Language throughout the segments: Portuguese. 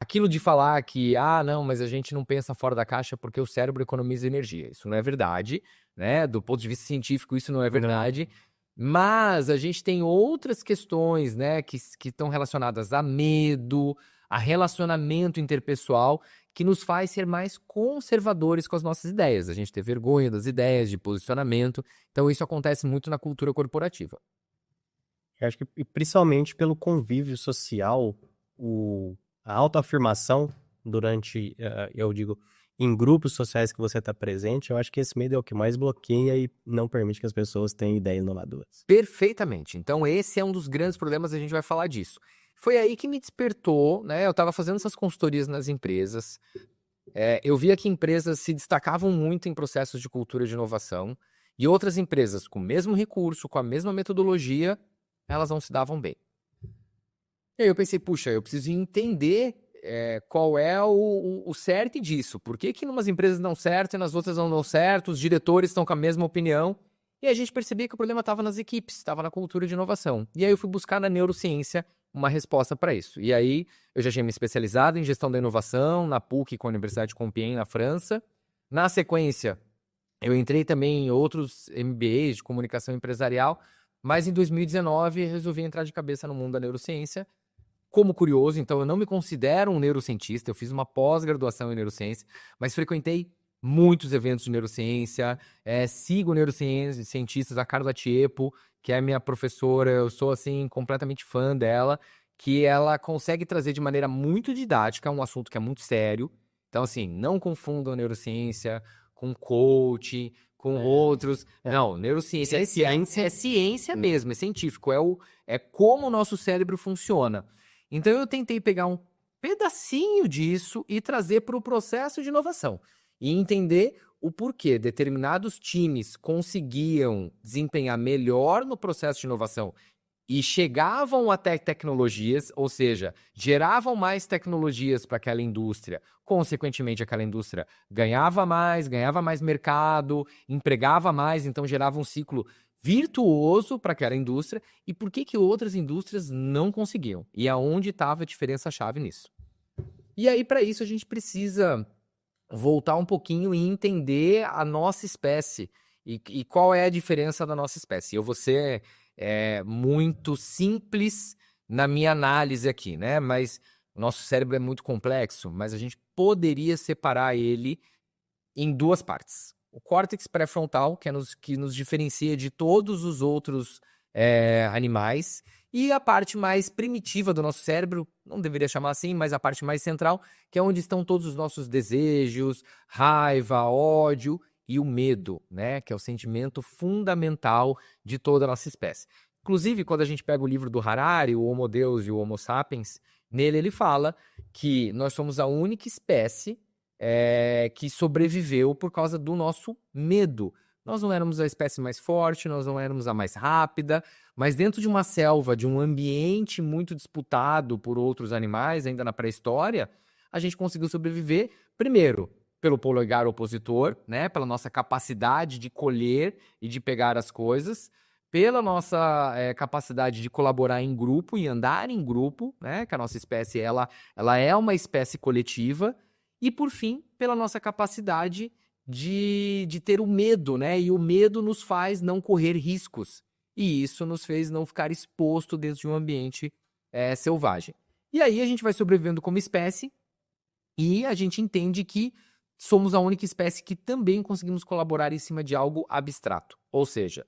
aquilo de falar que, não, mas a gente não pensa fora da caixa porque o cérebro economiza energia. Isso não é verdade, né? Do ponto de vista científico, isso não é verdade. Mas a gente tem outras questões, né, que estão relacionadas a medo, a relacionamento interpessoal, que nos faz ser mais conservadores com as nossas ideias. A gente ter vergonha das ideias, de posicionamento. Então, isso acontece muito na cultura corporativa. Eu acho que e principalmente pelo convívio social, a autoafirmação durante, eu digo, em grupos sociais que você está presente, eu acho que esse medo é o que mais bloqueia e não permite que as pessoas tenham ideias inovadoras. Perfeitamente. Então, esse é um dos grandes problemas, a gente vai falar disso. Foi aí que me despertou, né? Eu estava fazendo essas consultorias nas empresas. Eu via que empresas se destacavam muito em processos de cultura de inovação e outras empresas com o mesmo recurso, com a mesma metodologia, elas não se davam bem. E aí eu pensei, puxa, eu preciso entender qual é o cerne disso. Por que que numas empresas dão certo e nas outras não dão certo? Os diretores estão com a mesma opinião. E a gente percebia que o problema estava nas equipes, estava na cultura de inovação. E aí eu fui buscar na neurociência uma resposta para isso. E aí eu já tinha me especializado em gestão da inovação, na PUC com a Universidade de Compiègne, na França. Na sequência, eu entrei também em outros MBAs de comunicação empresarial, mas em 2019 resolvi entrar de cabeça no mundo da neurociência como curioso, então eu não me considero um neurocientista, eu fiz uma pós-graduação em neurociência, mas frequentei muitos eventos de neurociência, sigo neurocientistas, a Carla Tiepo, que é minha professora, eu sou, assim, completamente fã dela, que ela consegue trazer de maneira muito didática um assunto que é muito sério. Então, assim, não confundam neurociência com coach, com outros. Não, neurociência é ciência mesmo, é científico, é como o nosso cérebro funciona. Então eu tentei pegar um pedacinho disso e trazer para o processo de inovação e entender o porquê determinados times conseguiam desempenhar melhor no processo de inovação e chegavam até tecnologias, ou seja, geravam mais tecnologias para aquela indústria. Consequentemente, aquela indústria ganhava mais mercado, empregava mais, então gerava um ciclo virtuoso para aquela indústria. E por que que outras indústrias não conseguiam? E aonde estava a diferença-chave nisso? E aí, para isso, a gente precisa voltar um pouquinho e entender a nossa espécie e qual é a diferença da nossa espécie. Eu vou ser muito simples na minha análise aqui, né? Mas o nosso cérebro é muito complexo, mas a gente poderia separar ele em duas partes. O córtex pré-frontal, que nos diferencia de todos os outros animais, e a parte mais primitiva do nosso cérebro, não deveria chamar assim, mas a parte mais central, que é onde estão todos os nossos desejos, raiva, ódio e o medo, né? Que é o sentimento fundamental de toda a nossa espécie. Inclusive, quando a gente pega o livro do Harari, o Homo Deus e o Homo Sapiens, nele ele fala que nós somos a única espécie que sobreviveu por causa do nosso medo. Nós não éramos a espécie mais forte, nós não éramos a mais rápida, mas dentro de uma selva, de um ambiente muito disputado por outros animais, ainda na pré-história, a gente conseguiu sobreviver, primeiro, pelo polegar opositor, né, pela nossa capacidade de colher e de pegar as coisas, pela nossa capacidade de colaborar em grupo e andar em grupo, né, que a nossa espécie ela é uma espécie coletiva, e, por fim, pela nossa capacidade de ter o medo, né? E o medo nos faz não correr riscos. E isso nos fez não ficar exposto dentro de um ambiente selvagem. E aí a gente vai sobrevivendo como espécie e a gente entende que somos a única espécie que também conseguimos colaborar em cima de algo abstrato. Ou seja,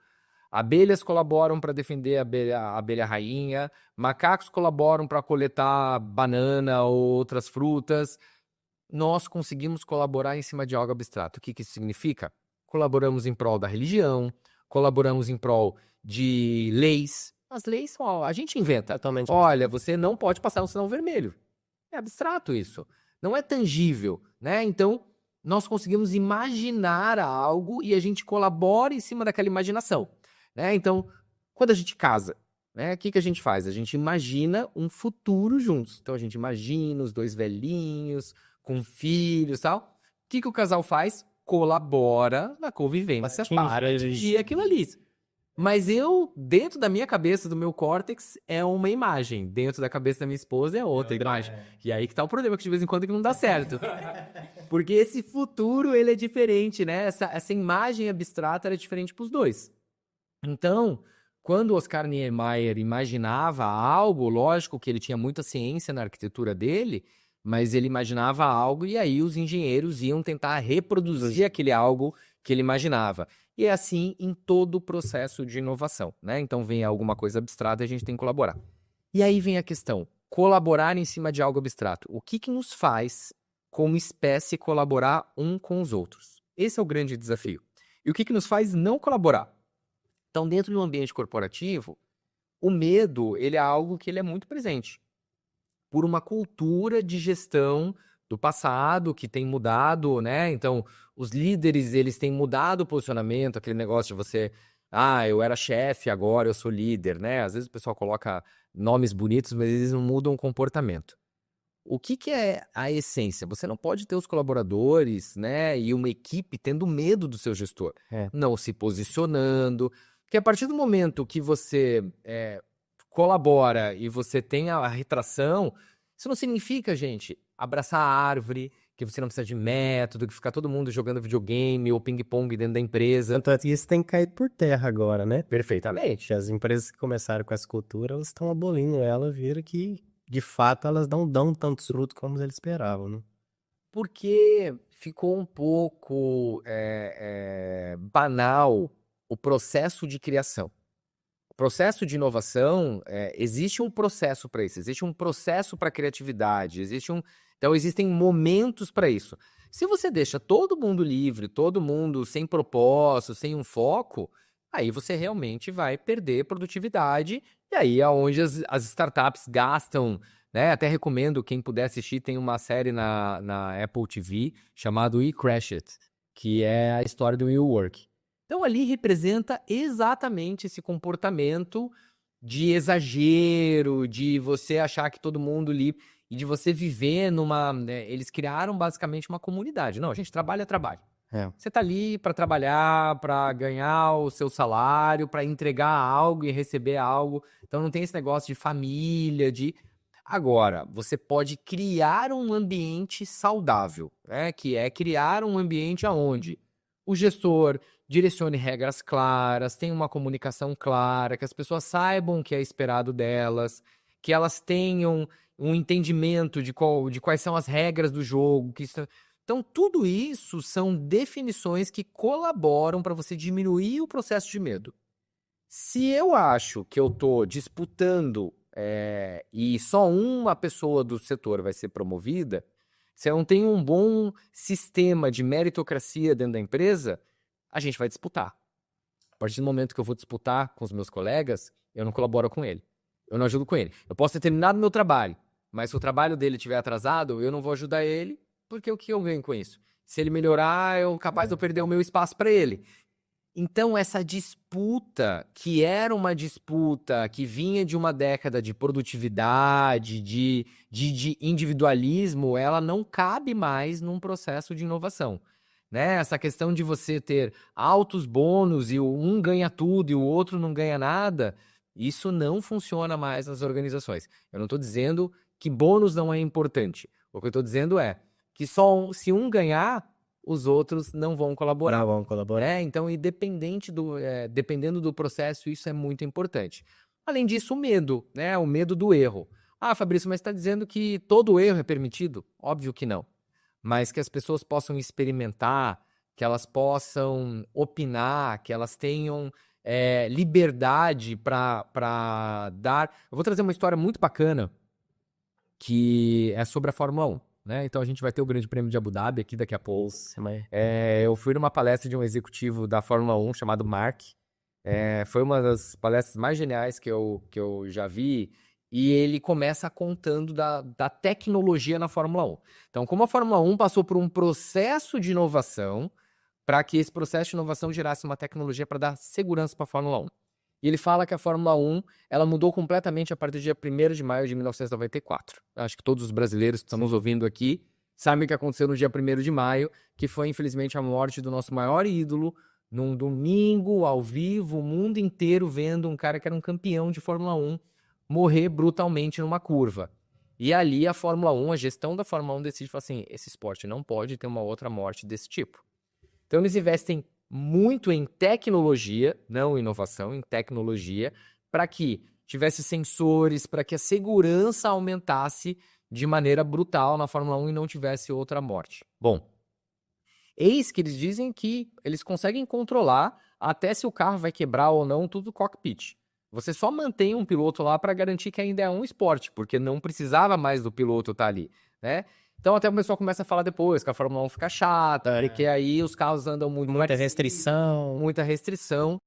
abelhas colaboram para defender a abelha rainha, macacos colaboram para coletar banana ou outras frutas. Nós conseguimos colaborar em cima de algo abstrato. O que que isso significa? Colaboramos em prol da religião, colaboramos em prol de leis. As leis a gente inventa. Totalmente. Olha, você não pode passar um sinal vermelho. É abstrato isso. Não é tangível, né? Então, nós conseguimos imaginar algo e a gente colabora em cima daquela imaginação, né? Então, quando a gente casa, né, o que que a gente faz? A gente imagina um futuro juntos. Então, a gente imagina os dois velhinhos com filhos e tal. O que que o casal faz? Colabora na convivência para atingir aquilo ali. Mas eu, dentro da minha cabeça, do meu córtex, é uma imagem. Dentro da cabeça da minha esposa é outra imagem. E aí que tá o problema, que de vez em quando que não dá certo. Porque esse futuro, ele é diferente, né? Essa imagem abstrata era diferente pros dois. Então, quando Oscar Niemeyer imaginava algo, lógico que ele tinha muita ciência na arquitetura dele, mas ele imaginava algo e aí os engenheiros iam tentar reproduzir aquele algo que ele imaginava. E é assim em todo o processo de inovação, né? Então vem alguma coisa abstrata e a gente tem que colaborar. E aí vem a questão, colaborar em cima de algo abstrato. O que nos faz, como espécie, colaborar um com os outros? Esse é o grande desafio. E o que nos faz não colaborar? Então, dentro do ambiente corporativo, o medo, ele é algo que ele é muito presente. Por uma cultura de gestão do passado que tem mudado, né? Então, os líderes, eles têm mudado o posicionamento, aquele negócio de você, eu era chefe, agora eu sou líder, né? Às vezes o pessoal coloca nomes bonitos, mas eles não mudam o comportamento. O que é a essência? Você não pode ter os colaboradores, né, e uma equipe tendo medo do seu gestor, não se posicionando, porque a partir do momento que você colabora e você tem a retração, isso não significa, gente, abraçar a árvore, que você não precisa de método, que ficar todo mundo jogando videogame ou ping-pong dentro da empresa. Tanto é que isso tem caído por terra agora, né? Perfeitamente. As empresas que começaram com essa cultura, elas estão abolindo ela, viram que, de fato, elas não dão tantos frutos como eles esperavam, né? Porque ficou um pouco banal o processo de criação. O processo de inovação, existe um processo para isso, existe um processo para criatividade, então existem momentos para isso. Se você deixa todo mundo livre, todo mundo sem propósito, sem um foco, aí você realmente vai perder produtividade, e aí é onde as startups gastam, né? Até recomendo, quem puder assistir, tem uma série na Apple TV chamada We Crash It, que é a história do WeWork. Então ali representa exatamente esse comportamento de exagero, de você achar que todo mundo ali, e de você viver numa, né, eles criaram basicamente uma comunidade. Não, a gente trabalha. Você tá ali para trabalhar, para ganhar o seu salário, para entregar algo e receber algo. Então não tem esse negócio de família, de... Agora, você pode criar um ambiente saudável, né? Que é criar um ambiente aonde o gestor direcione regras claras, tenha uma comunicação clara, que as pessoas saibam o que é esperado delas, que elas tenham um entendimento de quais são as regras do jogo. Então, tudo isso são definições que colaboram para você diminuir o processo de medo. Se eu acho que eu estou disputando e só uma pessoa do setor vai ser promovida, se eu não tenho um bom sistema de meritocracia dentro da empresa, a gente vai disputar. A partir do momento que eu vou disputar com os meus colegas, eu não colaboro com ele. Eu não ajudo com ele. Eu posso ter terminado meu trabalho, mas se o trabalho dele estiver atrasado, eu não vou ajudar ele, porque o que eu ganho com isso? Se ele melhorar, eu capaz de eu perder o meu espaço para ele. Então, essa disputa, que era uma disputa que vinha de uma década de produtividade, de individualismo, ela não cabe mais num processo de inovação. Né? Essa questão de você ter altos bônus e um ganha tudo e o outro não ganha nada, isso não funciona mais nas organizações. Eu não estou dizendo que bônus não é importante. O que eu estou dizendo é que só se um ganhar, os outros não vão colaborar. Não vão colaborar. Então, dependendo do processo, isso é muito importante. Além disso, o medo, né? O medo do erro. Fabrício, mas está dizendo que todo erro é permitido? Óbvio que não. Mas que as pessoas possam experimentar, que elas possam opinar, que elas tenham liberdade para dar... Eu vou trazer uma história muito bacana, que é sobre a Fórmula 1. Né? Então a gente vai ter o Grande Prêmio de Abu Dhabi aqui daqui a pouco. Eu fui numa palestra de um executivo da Fórmula 1 chamado Mark. Foi uma das palestras mais geniais que eu já vi. E ele começa contando da tecnologia na Fórmula 1. Então, como a Fórmula 1 passou por um processo de inovação, para que esse processo de inovação gerasse uma tecnologia para dar segurança para a Fórmula 1. E ele fala que a Fórmula 1 ela mudou completamente a partir do dia 1º de maio de 1994. Acho que todos os brasileiros que estão nos ouvindo aqui sabem o que aconteceu no dia 1º de maio, que foi, infelizmente, a morte do nosso maior ídolo, num domingo, ao vivo, o mundo inteiro vendo um cara que era um campeão de Fórmula 1 morrer brutalmente numa curva. E ali a Fórmula 1, a gestão da Fórmula 1 decide, falar assim, esse esporte não pode ter uma outra morte desse tipo. Então eles investem muito em tecnologia, não inovação, em tecnologia, para que tivesse sensores, para que a segurança aumentasse de maneira brutal na Fórmula 1 e não tivesse outra morte. Bom, eis que eles dizem que eles conseguem controlar até se o carro vai quebrar ou não, tudo cockpit. Você só mantém um piloto lá para garantir que ainda é um esporte, porque não precisava mais do piloto estar ali, né? Então até o pessoal começa a falar depois que a Fórmula 1 fica chata, porque aí os carros andam muito Muita restrição. muita restrição.